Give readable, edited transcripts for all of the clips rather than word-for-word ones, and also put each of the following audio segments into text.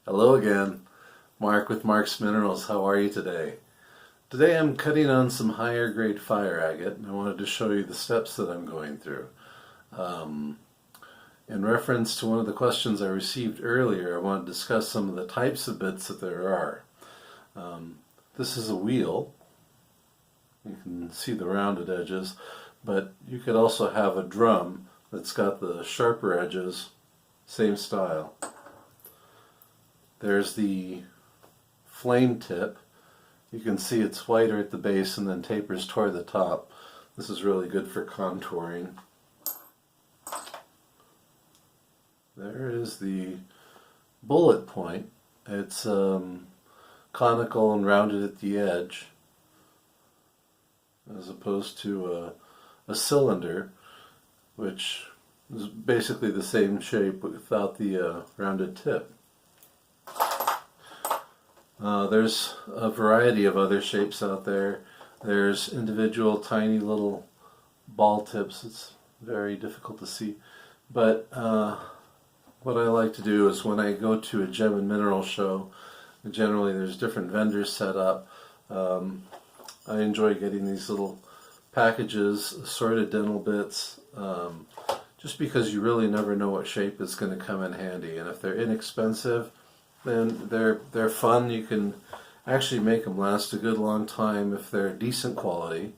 Hello again, Mark with Mark's Minerals. How are you today? Today I'm cutting on some higher grade fire agate, and I wanted to show you the steps that I'm going through. In reference to one of the questions I received earlier, I want to discuss some of the types of bits that there are. This is a wheel. You can see the rounded edges, but you could also have a drum that's got the sharper edges, same style. There's the flame tip. You can see it's whiter at the base and then tapers toward the top. This is really good for contouring. There is the bullet point. It's conical and rounded at the edge, as opposed to a cylinder, which is basically the same shape without the rounded tip. There's a variety of other shapes out there. There's individual tiny little ball tips. It's very difficult to see. But what I like to do is when I go to a gem and mineral show, generally there's different vendors set up. I enjoy getting these little packages, assorted dental bits, just because you really never know what shape is going to come in handy. And if they're inexpensive, then they're fun. You can actually make them last a good long time if they're decent quality,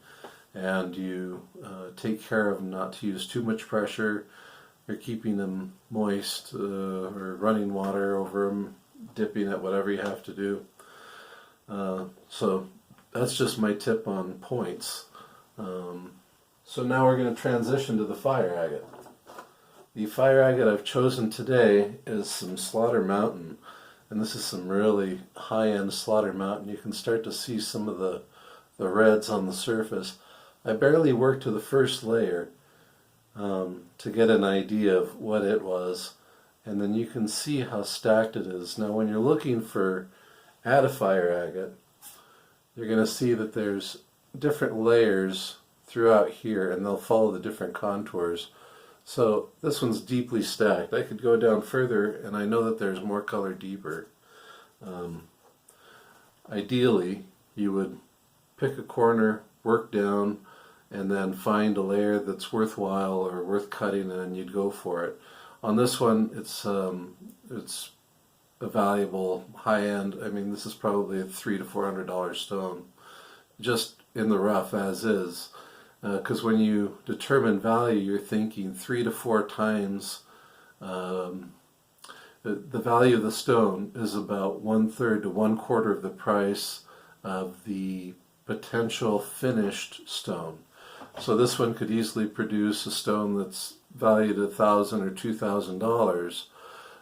and you take care of them not to use too much pressure. You're keeping them moist, or running water over them, dipping it, whatever you have to do. So that's just my tip on points. So now we're going to transition to the fire agate. The fire agate I've chosen today is some Slaughter Mountain. And this is some really high-end Slaughter Mountain. You can start to see some of the reds on the surface. I barely worked to the first layer to get an idea of what it was. And then you can see how stacked it is. Now when you're looking for fire agate, you're going to see that there's different layers throughout here, and they'll follow the different contours. So this one's deeply stacked. I could go down further, and I know that there's more color deeper. Ideally, you would pick a corner, work down, and then find a layer that's worthwhile or worth cutting, and you'd go for it. On this one, it's a valuable high-end. I mean, this is probably a $300 to $400 stone, just in the rough as is. Because when you determine value, you're thinking 3 to 4 times the value of the stone is about 1/3 to 1/4 of the price of the potential finished stone. So this one could easily produce a stone that's valued at $1,000 or $2,000.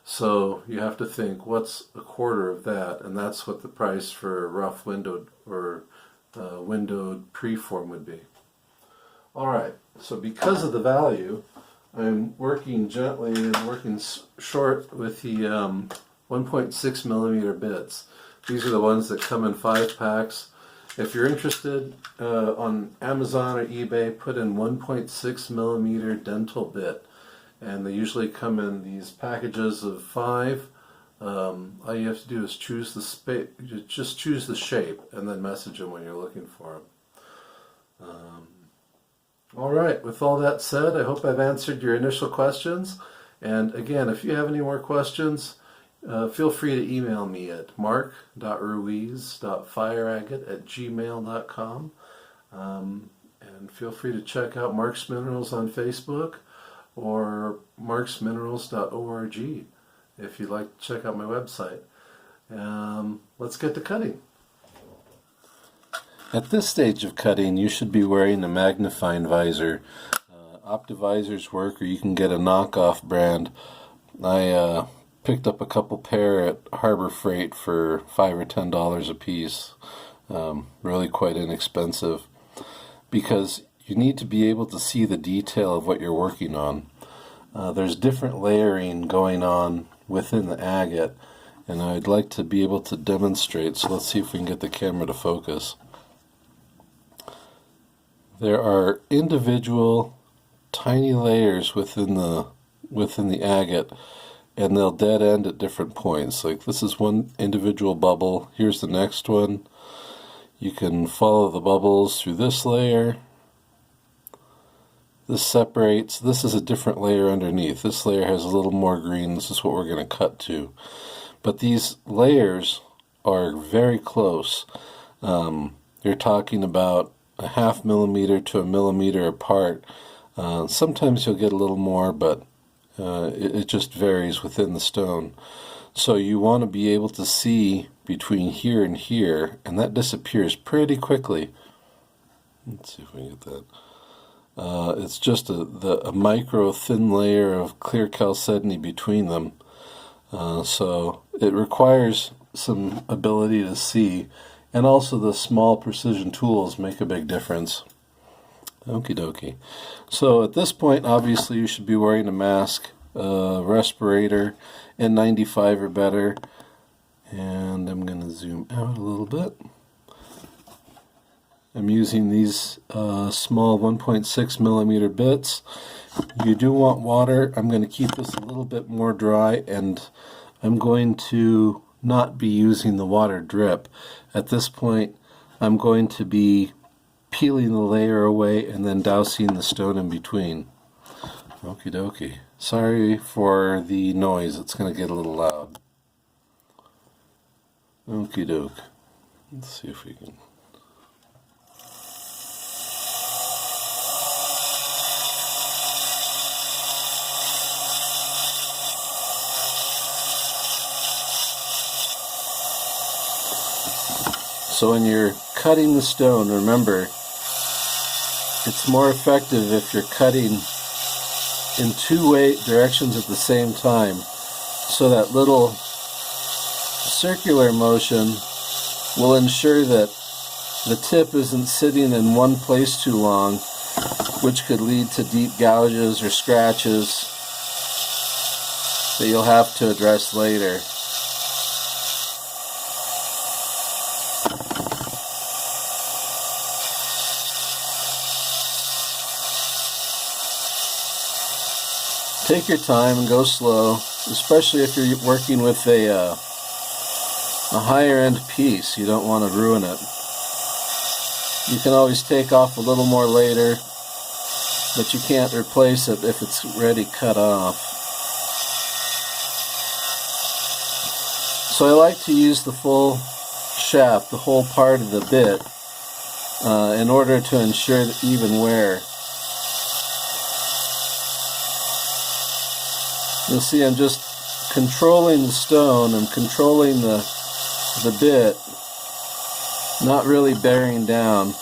So you have to think, what's a quarter of that? And that's what the price for a rough windowed or windowed preform would be. Alright, so because of the value, I'm working gently and working short with the 1.6 millimeter bits. These are the ones that come in 5 packs. If you're interested, on Amazon or eBay, put in 1.6 millimeter dental bit. And they usually come in these packages of 5. All you have to do is choose the just choose the shape, and then message them when you're looking for them. Alright, with all that said, I hope I've answered your initial questions. And again, if you have any more questions, feel free to email me at mark.ruiz.fireagate@gmail.com. And feel free to check out Mark's Minerals on Facebook or marksminerals.org if you'd like to check out my website. Let's get to cutting. At this stage of cutting, you should be wearing a magnifying visor. Optivisors work, or you can get a knockoff brand. I picked up a couple pair at Harbor Freight for $5 or $10 a piece. Really quite inexpensive, because you need to be able to see the detail of what you're working on. There's different layering going on within the agate, and I'd like to be able to demonstrate, so let's see if we can get the camera to focus. There are individual tiny layers within the agate, and they'll dead end at different points. Like this is one individual bubble. Here's the next one. You can follow the bubbles through this layer. This separates. This is a different layer underneath. This layer has a little more green. This is what we're going to cut to. But these layers are very close. You're talking about a 0.5 millimeter to 1 millimeter apart. Sometimes you'll get a little more, but it just varies within the stone. So you want to be able to see between here and here, and that disappears pretty quickly. Let's see if we can get that. It's just a micro thin layer of clear chalcedony between them. So it requires some ability to see, and also the small precision tools make a big difference. Okie dokie. So at this point, obviously you should be wearing a mask, respirator, N95 or better. And I'm going to zoom out a little bit. I'm using these small 1.6 millimeter bits. You do want water. I'm going to keep this a little bit more dry, and I'm going to not be using the water drip. At this point, I'm going to be peeling the layer away and then dousing the stone in between. Okie dokie. Sorry for the noise. It's going to get a little loud. Okie doke. Let's see if we can. So when you're cutting the stone, remember, it's more effective if you're cutting in two directions at the same time. So that little circular motion will ensure that the tip isn't sitting in one place too long, which could lead to deep gouges or scratches that you'll have to address later. Take your time and go slow, especially if you're working with a higher end piece. You don't want to ruin it. You can always take off a little more later, but you can't replace it if it's already cut off. So I like to use the full shaft, the whole part of the bit, in order to ensure even wear. You'll see I'm just controlling the stone and controlling the bit, not really bearing down.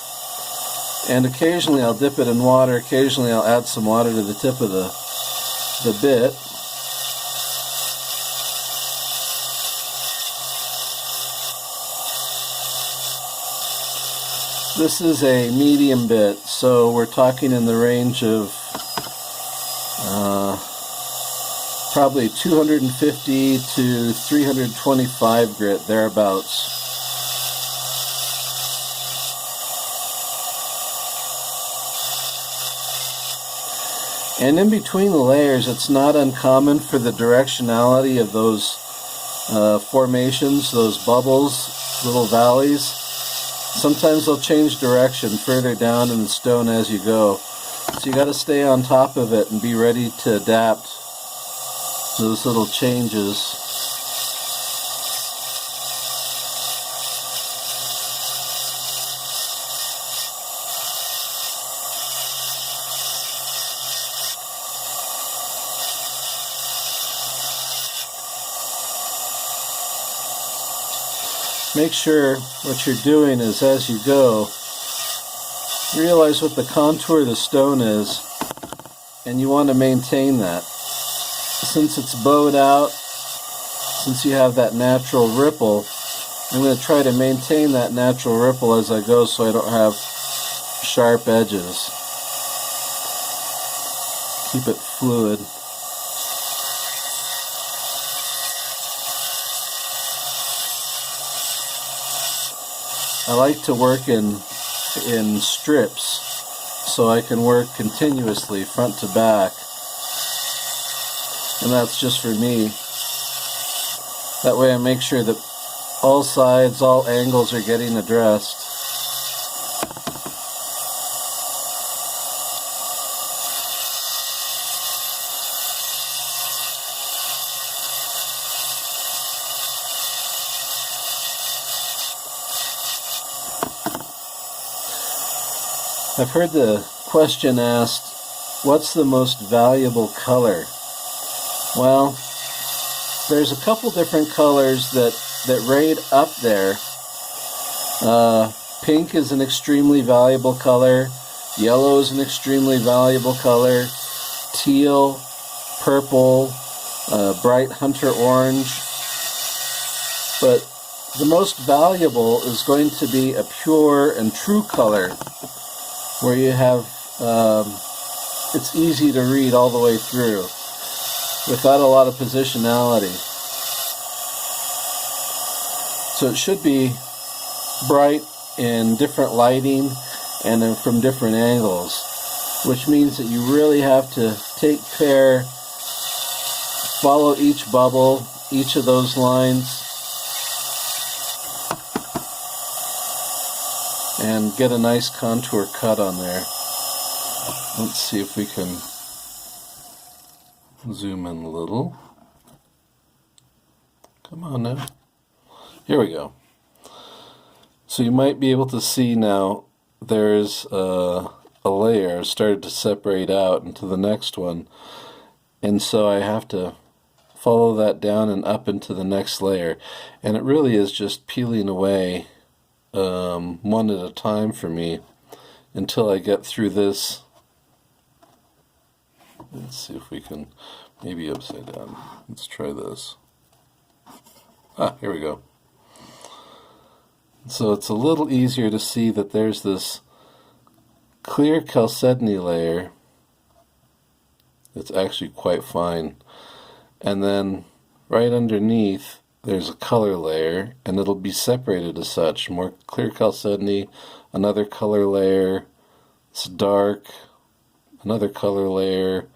And occasionally I'll dip it in water, occasionally I'll add some water to the tip of the bit. This is a medium bit, so we're talking in the range of probably 250 to 325 grit, thereabouts. And in between the layers, it's not uncommon for the directionality of those formations, those bubbles, little valleys. Sometimes they'll change direction further down in the stone as you go. So you got to stay on top of it and be ready to adapt those little changes. Make sure what you're doing is, as you go, realize what the contour of the stone is, and you want to maintain that. Since it's bowed out, since you have that natural ripple, I'm going to try to maintain that natural ripple as I go so I don't have sharp edges. Keep it fluid. I like to work in strips so I can work continuously front to back. And that's just for me. That way I make sure that all sides, all angles are getting addressed. I've heard the question asked, what's the most valuable color? Well, there's a couple different colors that rate up there. Pink is an extremely valuable color. Yellow is an extremely valuable color. Teal, purple, bright hunter orange. But the most valuable is going to be a pure and true color, where you have, it's easy to read all the way through without a lot of positionality. So it should be bright in different lighting and then from different angles, which means that you really have to take care, follow each bubble, each of those lines, and get a nice contour cut on there. Let's see if we can zoom in a little. Come on now. Here we go. So you might be able to see now there's a layer started to separate out into the next one, and so I have to follow that down and up into the next layer, and it really is just peeling away one at a time for me until I get through this. Let's see if we can, maybe upside down. Let's try this. Here we go. So it's a little easier to see that there's this clear chalcedony layer. It's actually quite fine. And then right underneath there's a color layer, and it'll be separated as such. More clear chalcedony, another color layer, it's dark, another color layer,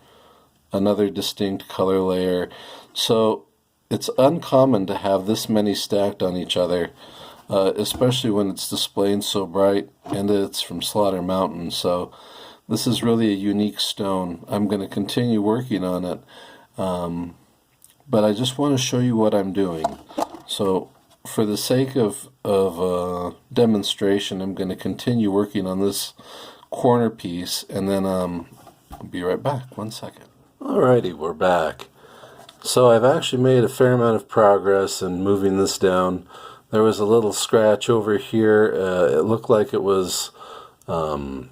another distinct color layer. So it's uncommon to have this many stacked on each other, especially when it's displayed so bright, and it's from Slaughter Mountain. So this is really a unique stone. I'm going to continue working on it. But I just want to show you what I'm doing. So for the sake of demonstration, I'm going to continue working on this corner piece, and then I'll be right back. 1 second. Alrighty, we're back. So I've actually made a fair amount of progress in moving this down. There was a little scratch over here. It looked like it was a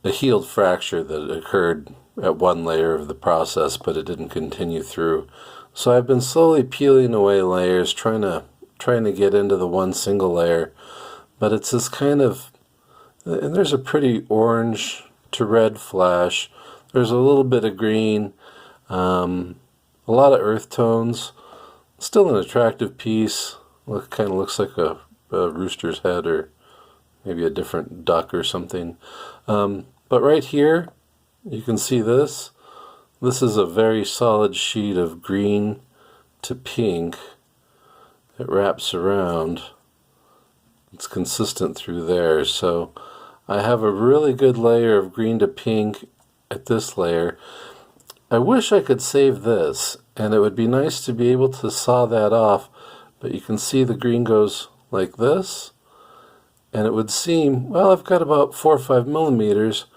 healed fracture that occurred at one layer of the process, but it didn't continue through. So I've been slowly peeling away layers, trying to get into the one single layer, but it's this kind of, and there's a pretty orange to red flash. There's a little bit of green, a lot of earth tones. Still an attractive piece. Kind of looks like a rooster's head, or maybe a different duck or something. But right here, you can see this. This is a very solid sheet of green to pink. It wraps around. It's consistent through there. So I have a really good layer of green to pink at this layer. I wish I could save this, and it would be nice to be able to saw that off, but you can see the green goes like this, and it would seem, well, I've got about 4 or 5 millimeters,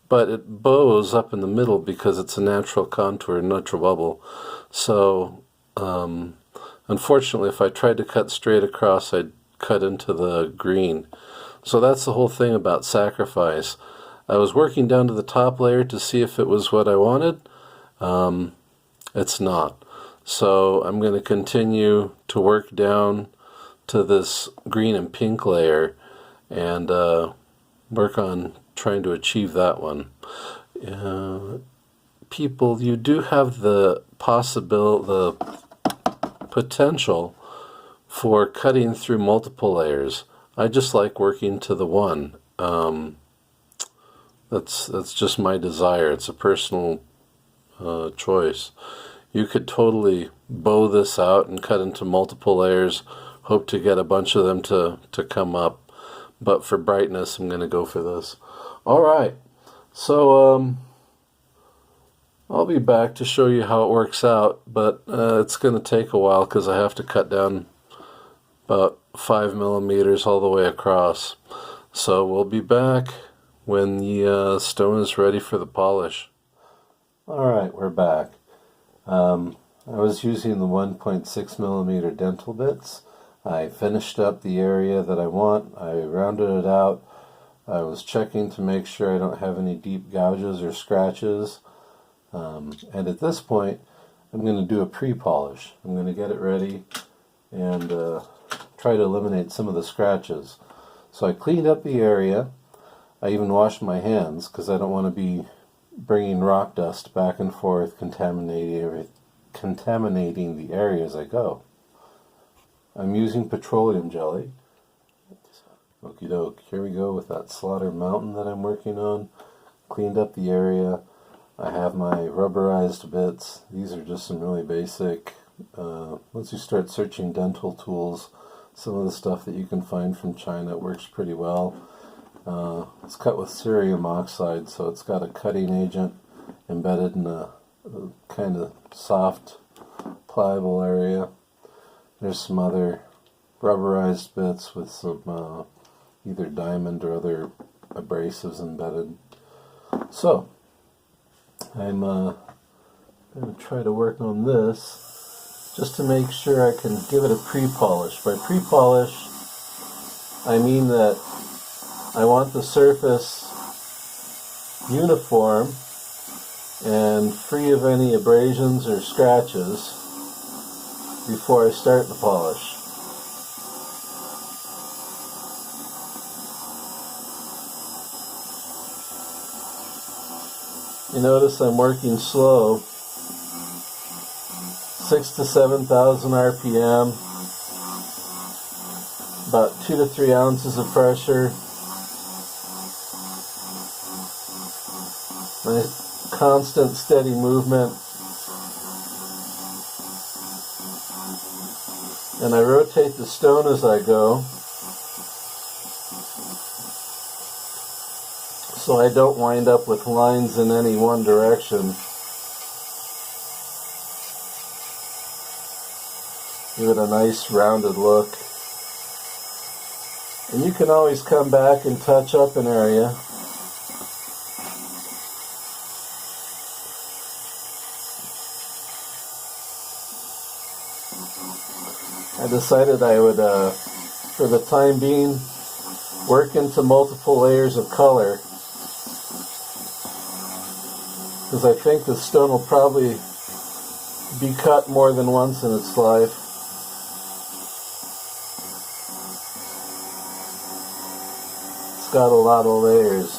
but it bows up in the middle because it's a natural contour, natural bubble. So unfortunately, if I tried to cut straight across, I'd cut into the green. So that's the whole thing about sacrifice. I was working down to the top layer to see if it was what I wanted. It's not. So I'm going to continue to work down to this green and pink layer and work on trying to achieve that one. People, you do have the potential for cutting through multiple layers. I just like working to the one. That's just my desire. It's a personal choice. You could totally bow this out and cut into multiple layers, hope to get a bunch of them to come up. But for brightness, I'm going to go for this. All right, so I'll be back to show you how it works out, but it's going to take a while because I have to cut down about 5 millimeters all the way across. So we'll be back when the stone is ready for the polish. Alright, we're back. I was using the 1.6 millimeter dental bits. I finished up the area that I want. I rounded it out. I was checking to make sure I don't have any deep gouges or scratches. And at this point, I'm going to do a pre-polish. I'm going to get it ready and try to eliminate some of the scratches. So I cleaned up the area. I even washed my hands because I don't want to be bringing rock dust back and forth, contaminating the area as I go. I'm using petroleum jelly. Okie doke, here we go with that Slaughter Mountain that I'm working on. Cleaned up the area. I have my rubberized bits. These are just some really basic, once you start searching dental tools, some of the stuff that you can find from China works pretty well. It's cut with cerium oxide, so it's got a cutting agent embedded in a kind of soft, pliable area. There's some other rubberized bits with some either diamond or other abrasives embedded. So, I'm going to try to work on this just to make sure I can give it a pre-polish. By pre-polish, I mean that I want the surface uniform and free of any abrasions or scratches before I start the polish. You notice I'm working slow, 6,000 to 7,000 RPM, about 2 to 3 ounces of pressure. Nice, constant, steady movement. And I rotate the stone as I go, so I don't wind up with lines in any one direction. Give it a nice rounded look. And you can always come back and touch up an area. I decided I would, for the time being, work into multiple layers of color, because I think the stone will probably be cut more than once in its life. It's got a lot of layers.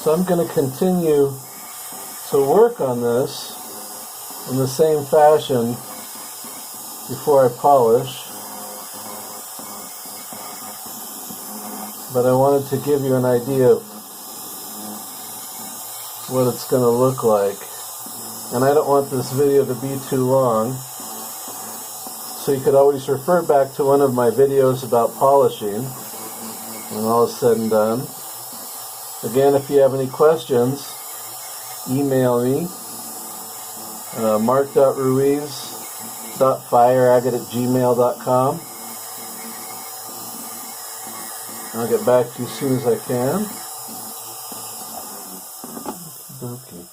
So I'm going to continue to work on this in the same fashion before I polish. But I wanted to give you an idea of what it's going to look like. And I don't want this video to be too long, so you could always refer back to one of my videos about polishing when all is said and done. Again, if you have any questions, email me, mark.ruiz.fireagate@gmail.com. I'll get back to you as soon as I can. Okay.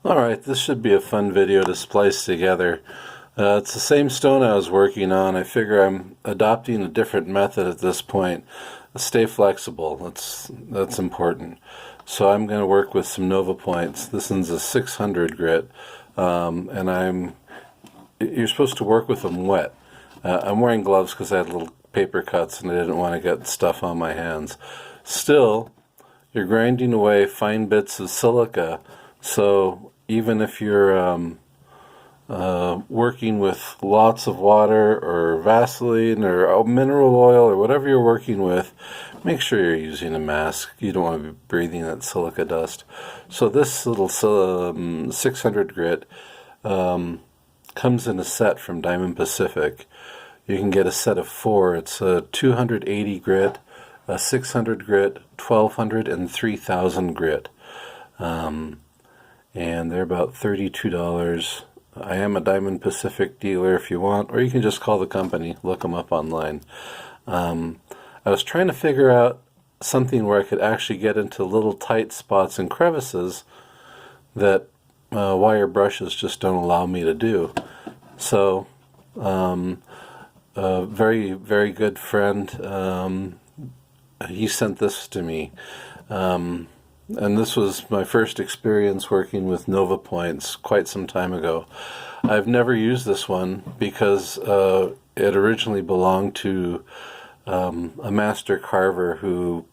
Alright, this should be a fun video to splice together. It's the same stone I was working on. I figure I'm adopting a different method at this point. Stay flexible, that's important. So I'm going to work with some Nova points. This one's a 600 grit, and you're supposed to work with them wet. I'm wearing gloves because I had little paper cuts and I didn't want to get stuff on my hands. Still, you're grinding away fine bits of silica, so even if you're working with lots of water or Vaseline or mineral oil or whatever you're working with, make sure you're using a mask. You don't want to be breathing that silica dust. So this little 600 grit comes in a set from Diamond Pacific. You can get a set of 4. It's a 280 grit, a 600 grit, 1200, and 3000 grit. And they're about $32. I am a Diamond Pacific dealer if you want, or you can just call the company, look them up online. I was trying to figure out something where I could actually get into little tight spots and crevices that wire brushes just don't allow me to do. So, a very, very good friend, he sent this to me. And this was my first experience working with Nova points quite some time ago. I've never used this one because it originally belonged to a master carver who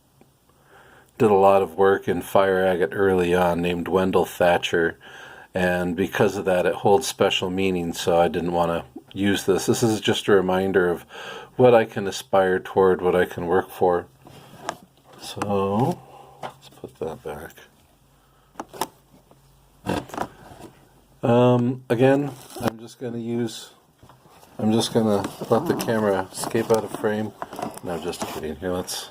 did a lot of work in fire agate early on, named Wendell Thatcher. And because of that, it holds special meaning, so I didn't want to use this. This is just a reminder of what I can aspire toward, what I can work for. So let's put that back. Again, I'm just going to let the camera escape out of frame. No, just kidding. Here, let's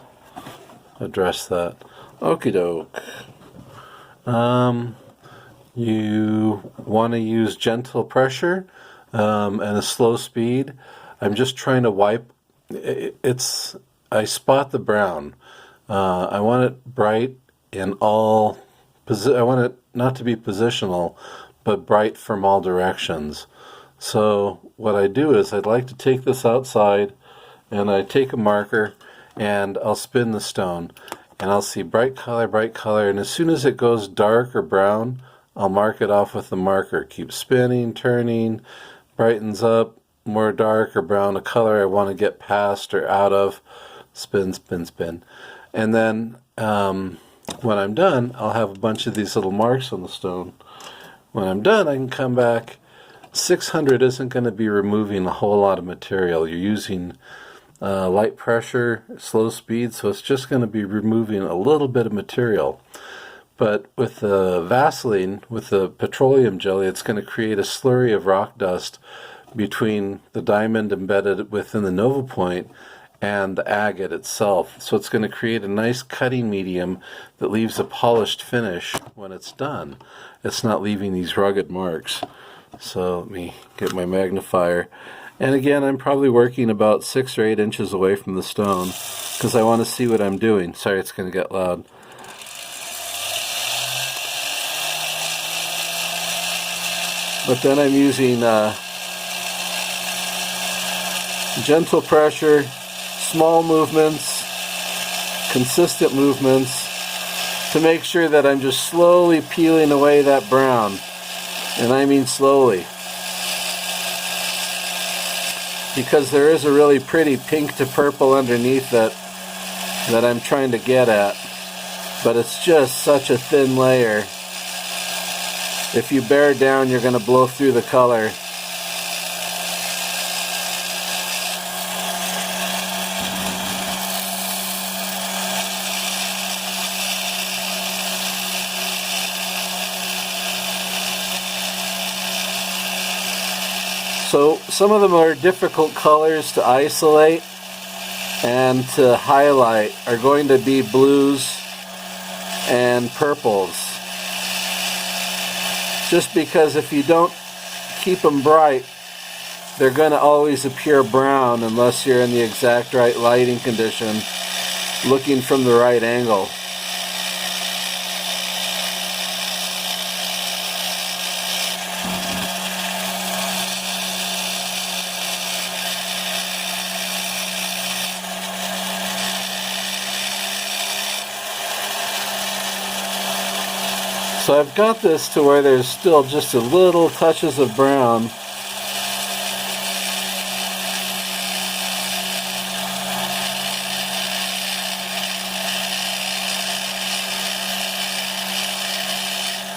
address that. Okie doke. You want to use gentle pressure and a slow speed. I'm just trying to wipe. I spot the brown. I want it bright in all. I want it not to be positional, but bright from all directions. So what I do is I'd like to take this outside, and I take a marker, and I'll spin the stone, and I'll see bright color, and as soon as it goes dark or brown, I'll mark it off with the marker. Keep spinning, turning, brightens up, more dark or brown, a color I want to get past or out of. Spin, spin, spin. And then when I'm done, I'll have a bunch of these little marks on the stone. When I'm done, I can come back. 600 isn't going to be removing a whole lot of material. You're using light pressure, slow speed, so it's just going to be removing a little bit of material. But with the Vaseline, with the petroleum jelly, it's going to create a slurry of rock dust between the diamond embedded within the Nova point and the agate itself. So it's going to create a nice cutting medium that leaves a polished finish when it's done. It's not leaving these rugged marks. So let me get my magnifier. And again, I'm probably working about 6 or 8 inches away from the stone because I want to see what I'm doing. Sorry, it's going to get loud. But then I'm using gentle pressure, small movements, consistent movements to make sure that I'm just slowly peeling away that brown. And I mean slowly. Because there is a really pretty pink to purple underneath that I'm trying to get at. But it's just such a thin layer. If you bear down, you're going to blow through the color. So some of them are difficult colors to isolate and to highlight are going to be blues and purples. Just because if you don't keep them bright, they're going to always appear brown unless you're in the exact right lighting condition, looking from the right angle. So I've got this to where there's still just a little touches of brown.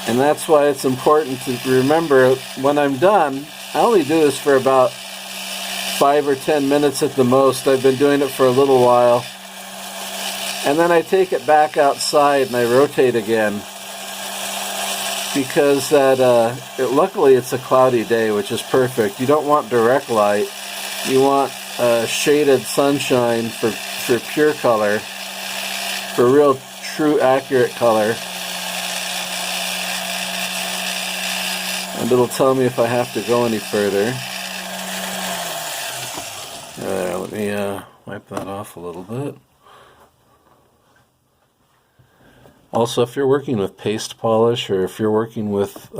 And that's why it's important to remember when I'm done, I only do this for about 5 or 10 minutes at the most. I've been doing it for a little while. And then I take it back outside and I rotate again. Because luckily it's a cloudy day, which is perfect. You don't want direct light. You want shaded sunshine for pure color, for real, true, accurate color. And it'll tell me if I have to go any further. There, let me wipe that off a little bit. Also, if you're working with paste polish, or if you're working with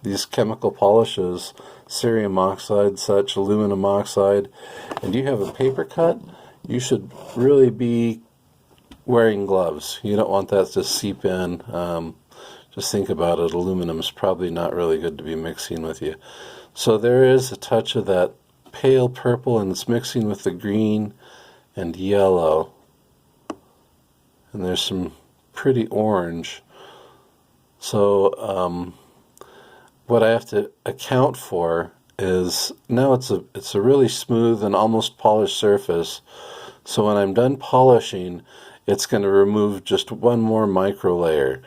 these chemical polishes, cerium oxide, such, aluminum oxide, and you have a paper cut, you should really be wearing gloves. You don't want that to seep in. Just think about it, aluminum is probably not really good to be mixing with you. So there is a touch of that pale purple, and it's mixing with the green and yellow. And there's some pretty orange. So what I have to account for is now it's a really smooth and almost polished surface. So when I'm done polishing, it's going to remove just one more micro layer.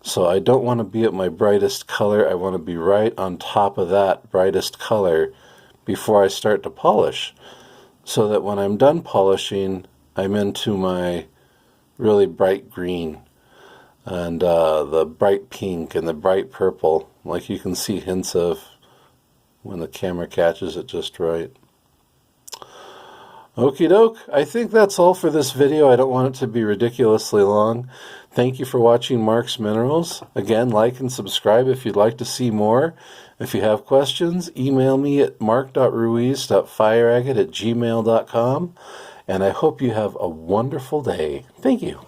So I don't want to be at my brightest color. I want to be right on top of that brightest color before I start to polish, so that when I'm done polishing, I'm into my really bright green and the bright pink and the bright purple, like you can see hints of when the camera catches it just right. Okie doke, I think that's all for this video. I don't want it to be ridiculously long. Thank you for watching Mark's Minerals. Again, like and subscribe if you'd like to see more. If you have questions, email me at mark.ruiz.fireagate@gmail.com. And I hope you have a wonderful day. Thank you.